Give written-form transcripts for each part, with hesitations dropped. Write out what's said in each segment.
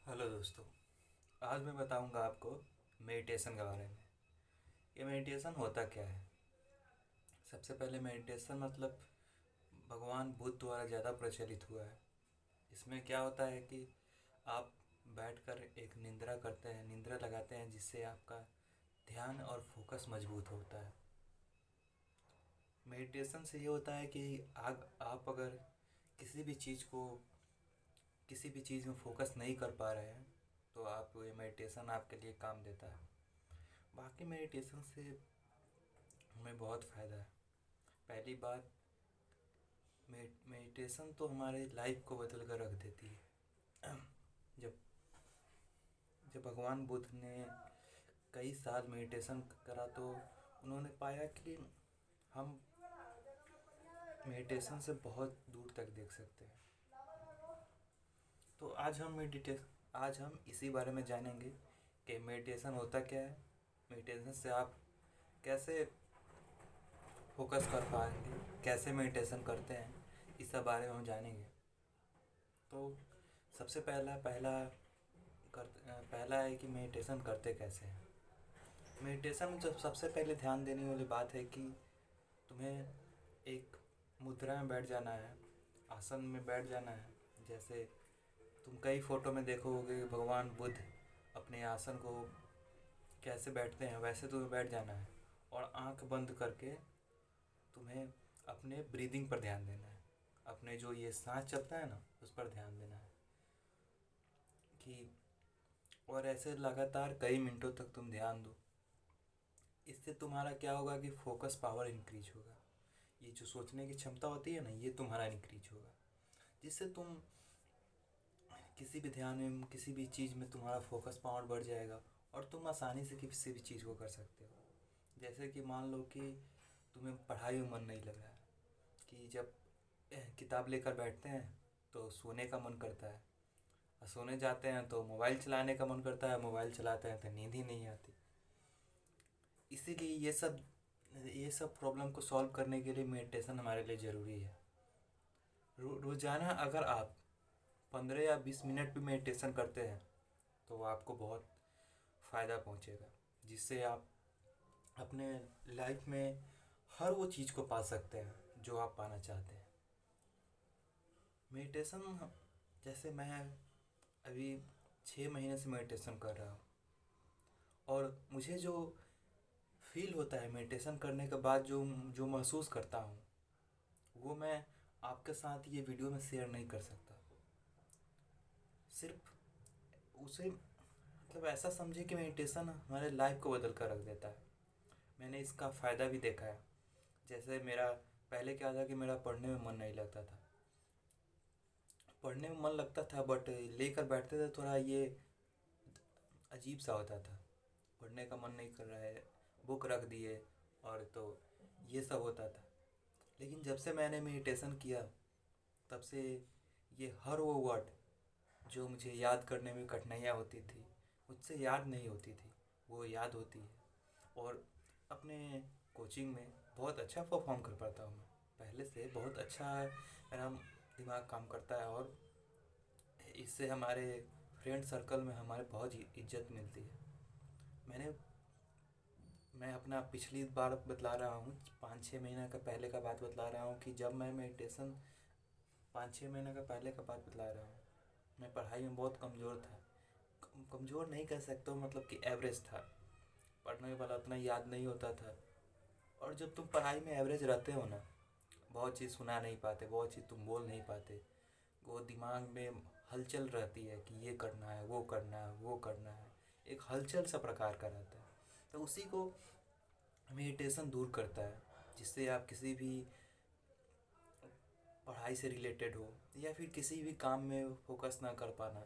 Hello दोस्तों। आज मैं बताऊंगा आपको मेडिटेशन के बारे में। ये मेडिटेशन होता क्या है। सबसे पहले मेडिटेशन मतलब भगवान बुद्ध द्वारा ज़्यादा प्रचलित हुआ है। इसमें क्या होता है कि आप बैठकर एक निंद्रा करते हैं, निंद्रा लगाते हैं, जिससे आपका ध्यान और फोकस मजबूत होता है। मेडिटेशन से ये होता है कि आप अगर किसी भी चीज़ को किसी भी चीज़ में फोकस नहीं कर पा रहे हैं तो आप ये मेडिटेशन आपके लिए काम देता है। बाकी मेडिटेशन से हमें बहुत फ़ायदा है। पहली बात, मेडिटेशन तो हमारे लाइफ को बदल कर रख देती है। जब जब भगवान बुद्ध ने कई साल मेडिटेशन करा तो उन्होंने पाया कि हम मेडिटेशन से बहुत दूर तक देख सकते हैं। तो आज हम इसी बारे में जानेंगे कि मेडिटेशन होता क्या है, मेडिटेशन से आप कैसे फोकस कर पाएंगे, कैसे मेडिटेशन करते हैं, इस सब बारे में हम जानेंगे। तो सबसे पहला है कि मेडिटेशन करते कैसे हैं। मेडिटेशन में जब सबसे पहले ध्यान देने वाली बात है कि तुम्हें एक मुद्रा में बैठ जाना है, आसन में बैठ जाना है। जैसे तुम कई फोटो में देखोगे कि भगवान बुद्ध अपने आसन को कैसे बैठते हैं, वैसे तुम्हें बैठ जाना है और आंख बंद करके तुम्हें अपने ब्रीदिंग पर ध्यान देना है। अपने जो ये सांस चलता है ना, उस पर ध्यान देना है कि और ऐसे लगातार कई मिनटों तक तुम ध्यान दो। इससे तुम्हारा क्या होगा कि फोकस पावर इंक्रीज होगा। ये जो सोचने की क्षमता होती है ना, ये तुम्हारा इंक्रीज होगा, जिससे तुम किसी भी ध्यान में, किसी भी चीज़ में तुम्हारा फोकस पावर बढ़ जाएगा और तुम आसानी से किसी भी चीज़ को कर सकते हो। जैसे कि मान लो कि तुम्हें पढ़ाई में मन नहीं लग रहा है, कि जब किताब लेकर बैठते हैं तो सोने का मन करता है, और सोने जाते हैं तो मोबाइल चलाने का मन करता है, मोबाइल चलाते हैं तो नींद ही नहीं आती। इसीलिए ये सब प्रॉब्लम को सॉल्व करने के लिए मेडिटेशन हमारे लिए ज़रूरी है। रोज़ाना अगर आप 15 या 20 मिनट भी मेडिटेशन करते हैं तो वो आपको बहुत फ़ायदा पहुंचेगा, जिससे आप अपने लाइफ में हर वो चीज़ को पा सकते हैं जो आप पाना चाहते हैं। मेडिटेशन, जैसे मैं अभी 6 महीने से मेडिटेशन कर रहा हूँ, और मुझे जो फील होता है मेडिटेशन करने के बाद, जो जो महसूस करता हूँ, वो मैं आपके साथ ये वीडियो में शेयर नहीं कर सकता। सिर्फ उसे मतलब ऐसा समझे कि मेडिटेशन हमारे लाइफ को बदल कर रख देता है। मैंने इसका फ़ायदा भी देखा है। जैसे मेरा पहले क्या था कि मेरा पढ़ने में मन नहीं लगता था, पढ़ने में मन लगता था बट लेकर बैठते थे थोड़ा ये अजीब सा होता था। पढ़ने का मन नहीं कर रहा है, बुक रख दिए, और तो ये सब होता था। लेकिन जब से मैंने मेडिटेशन किया, तब से ये हर वो वर्ड जो मुझे याद करने में कठिनाइयाँ होती थी, मुझसे याद नहीं होती थी, वो याद होती है। और अपने कोचिंग में बहुत अच्छा परफॉर्म कर पाता हूँ मैं। पहले से बहुत अच्छा मेरा दिमाग काम करता है, और इससे हमारे फ्रेंड सर्कल में हमारे बहुत इज्जत मिलती है। मैंने मैं अपना पिछली बार बतला रहा हूँ, 5-6 महीने का पहले का बात बतला रहा हूँ कि जब मैं मेडिटेशन 5-6 महीने का पहले का बात बतला रहा हूँ, मैं पढ़ाई में बहुत कमज़ोर था। कमज़ोर नहीं कह सकता हूँ, मतलब कि एवरेज था। पढ़ने वाला उतना याद नहीं होता था। और जब तुम पढ़ाई में एवरेज रहते हो ना, बहुत चीज़ सुना नहीं पाते, बहुत चीज़ तुम बोल नहीं पाते, वो दिमाग में हलचल रहती है कि ये करना है, वो करना है, वो करना है, एक हलचल सा प्रकार का रहता है। तो उसी को मेडिटेशन दूर करता है, जिससे आप किसी भी पढ़ाई से रिलेटेड हो या फिर किसी भी काम में फोकस ना कर पाना,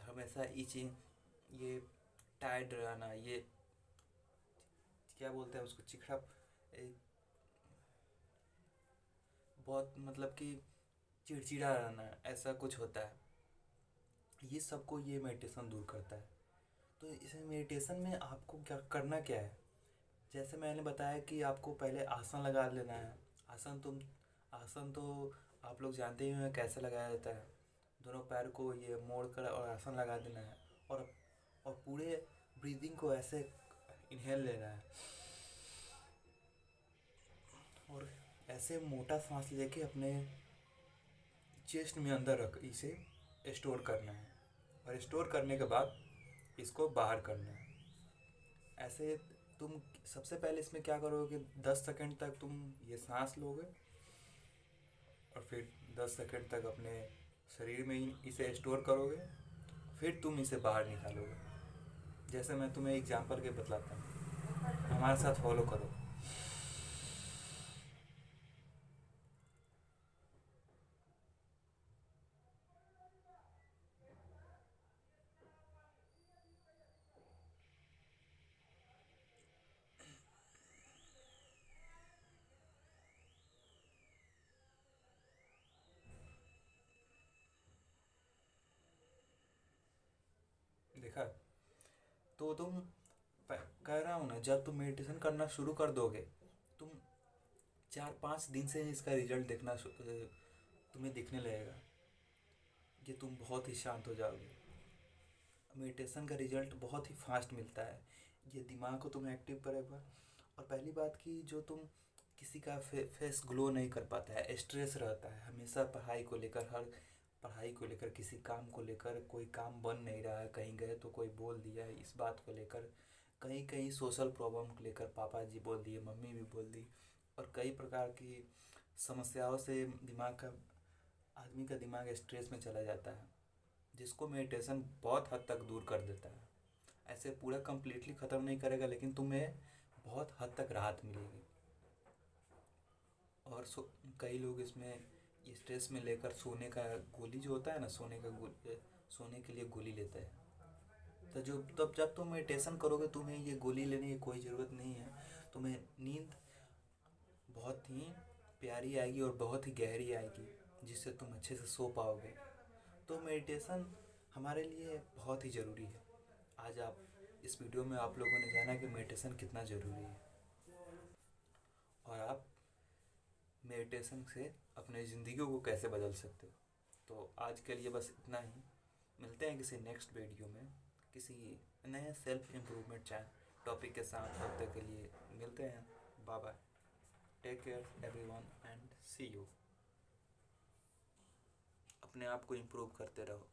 हमेशा ये टायर्ड रहना, ये क्या बोलते हैं उसको, चिखड़ा, बहुत मतलब कि चिड़चिड़ा रहना, ऐसा कुछ होता है। ये सबको ये मेडिटेशन दूर करता है। तो इस मेडिटेशन में आपको क्या करना क्या है। जैसे मैंने बताया कि आपको पहले आसन लगा लेना है। आसन तो आप लोग जानते ही हैं कैसे लगाया जाता है। दोनों पैर को ये मोड़ कर और आसन लगा देना है। और और पूरे ब्रीदिंग को ऐसे इनहेल लेना है और ऐसे मोटा सांस लेके अपने चेस्ट में अंदर रख इसे स्टोर करना है और स्टोर करने के बाद इसको बाहर करना है। ऐसे तुम सबसे पहले इसमें क्या करोगे, 10 सेकंड तक तुम ये सांस लोगे और फिर 10 सेकंड तक अपने शरीर में ही इसे स्टोर करोगे, फिर तुम इसे बाहर निकालोगे। जैसे मैं तुम्हें एग्जांपल के बतलाता हूँ, हमारे साथ फॉलो करो। देखा, तो तुम कह रहा हूँ ना, जब तुम मेडिटेशन करना शुरू कर दोगे, तुम 4-5 दिन से इसका रिजल्ट देखना तुम्हें दिखने लगेगा कि तुम बहुत ही शांत हो जाओगे। मेडिटेशन का रिजल्ट बहुत ही फास्ट मिलता है। ये दिमाग को तुम्हें एक्टिव करेगा। और पहली बात कि जो तुम किसी का फेस ग्लो नहीं कर पाता है, स्ट्रेस रहता है हमेशा पढ़ाई को लेकर, हर पढ़ाई को लेकर, किसी काम को लेकर, कोई काम बन नहीं रहा है, कहीं गए तो कोई बोल दिया है इस बात को लेकर, कहीं कहीं सोशल प्रॉब्लम को लेकर पापा जी बोल दिए, मम्मी भी बोल दी, और कई प्रकार की समस्याओं से आदमी का दिमाग स्ट्रेस में चला जाता है, जिसको मेडिटेशन बहुत हद तक दूर कर देता है। ऐसे पूरा कंप्लीटली ख़त्म नहीं करेगा, लेकिन तुम्हें बहुत हद तक राहत मिलेगी। और कई लोग इसमें स्ट्रेस में लेकर सोने का गोली जो होता है ना, सोने के लिए गोली लेते हैं। तो जो तब जब तुम मेडिटेशन करोगे, तुम्हें ये गोली लेने की कोई ज़रूरत नहीं है। तुम्हें नींद बहुत ही प्यारी आएगी और बहुत ही गहरी आएगी, जिससे तुम अच्छे से सो पाओगे। तो मेडिटेशन हमारे लिए बहुत ही ज़रूरी है। आज आप इस वीडियो में आप लोगों ने जाना कि मेडिटेशन कितना ज़रूरी है, और आप मेडिटेशन से अपने ज़िंदगी को कैसे बदल सकते हो। तो आज के लिए बस इतना ही। मिलते हैं किसी नेक्स्ट वीडियो में, किसी नए सेल्फ इम्प्रूवमेंट टॉपिक के साथ। तब तक के लिए मिलते हैं। Bye bye, take care everyone and see you. अपने आप को इम्प्रूव करते रहो।